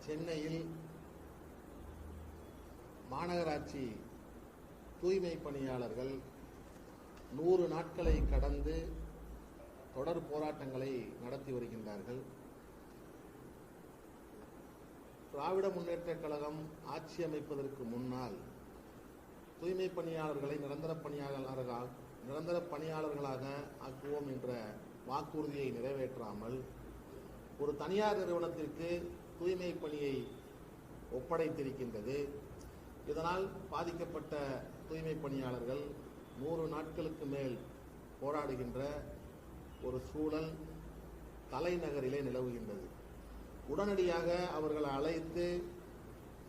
சென்னையில் மாநகராட்சி தூய்மை பணியாளர்கள் 100 நாட்களை கடந்து தொடர் போராட்டங்களை நடத்தி வருகின்றார்கள். திராவிட முன்னேற்றக் கழகம் ஆட்சி அமைப்பதற்கு முன்னால் தூய்மை பணியாளர்களை நிரந்தர பணியாளர்களாக ஆக்குவோம் என்ற வாக்குறுதியை நிறைவேற்றாமல் ஒரு தனியார் நிறுவனத்திற்கு தூய்மை பணியை ஒப்படைத்திருக்கின்றது. இதனால் பாதிக்கப்பட்ட தூய்மை பணியாளர்கள் 100 நாட்களுக்கு மேல் போராடுகின்ற ஒரு சூழல் தலைநகரிலே நிலவுகின்றது. உடனடியாக அவர்களை அழைத்து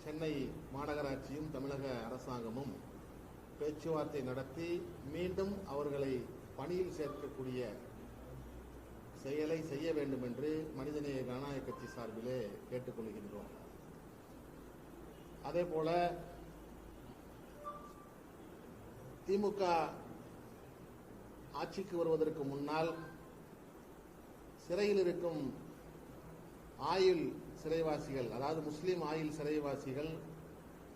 சென்னை மாநகராட்சியும் தமிழக அரசாங்கமும் பேச்சுவார்த்தை நடத்தி மீண்டும் அவர்களை பணியில் சேர்க்கக்கூடிய செயலை செய்ய வேண்டும் என்று மனிதநேய ஜனநாயக கட்சி சார்பிலே கேட்டுக்கொள்கின்றோம். அதேபோல திமுக ஆட்சிக்கு வருவதற்கு முன்னால் சிறையில் இருக்கும் ஆயுள் சிறைவாசிகள், அதாவது முஸ்லிம் ஆயுள் சிறைவாசிகள்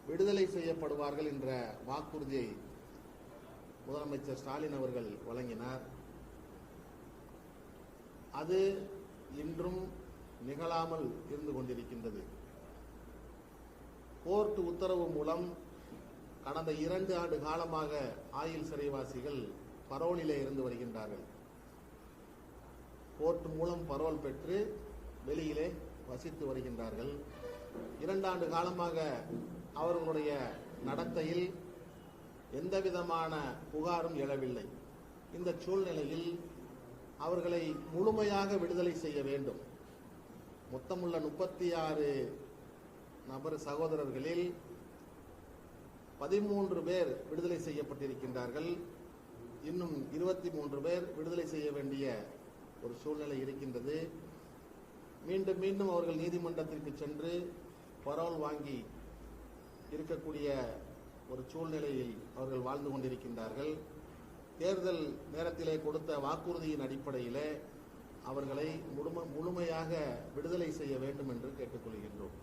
விடுதலை செய்யப்படுவார்கள் என்ற வாக்குறுதியை முதலமைச்சர் ஸ்டாலின் அவர்கள் வழங்கினார். அது இன்றும் நிகழாமல் இருந்து கொண்டிருக்கின்றது. கோர்ட் உத்தரவு மூலம் கடந்த 2 ஆண்டு காலமாக ஆயுள் சிறைவாசிகள் பரோலிலே இருந்து வருகின்றார்கள். கோர்ட் மூலம் பரோல் பெற்று வெளியிலே வசித்து வருகின்றார்கள். 2 ஆண்டு காலமாக அவர்களுடைய நடத்தையில் எந்தவிதமான புகாரும் எழவில்லை. இந்த சூழ்நிலையில் அவர்களை முழுமையாக விடுதலை செய்ய வேண்டும். மொத்தமுள்ள 36 நபர் சகோதரர்களில் 13 பேர் விடுதலை செய்யப்பட்டிருக்கின்றார்கள். இன்னும் 23 பேர் விடுதலை செய்ய வேண்டிய ஒரு சூழ்நிலை இருக்கின்றது. மீண்டும் மீண்டும் அவர்கள் நீதிமன்றத்திற்கு சென்று பரோல் வாங்கி இருக்கக்கூடிய ஒரு சூழ்நிலையில் அவர்கள் வாழ்ந்து கொண்டிருக்கின்றார்கள். தேர்தல் நேரத்திலே கொடுத்த வாக்குறுதியின் அடிப்படையிலே அவர்களை முழுமையாக விடுதலை செய்ய வேண்டும் என்று கேட்டுக்கொள்கின்றோம்.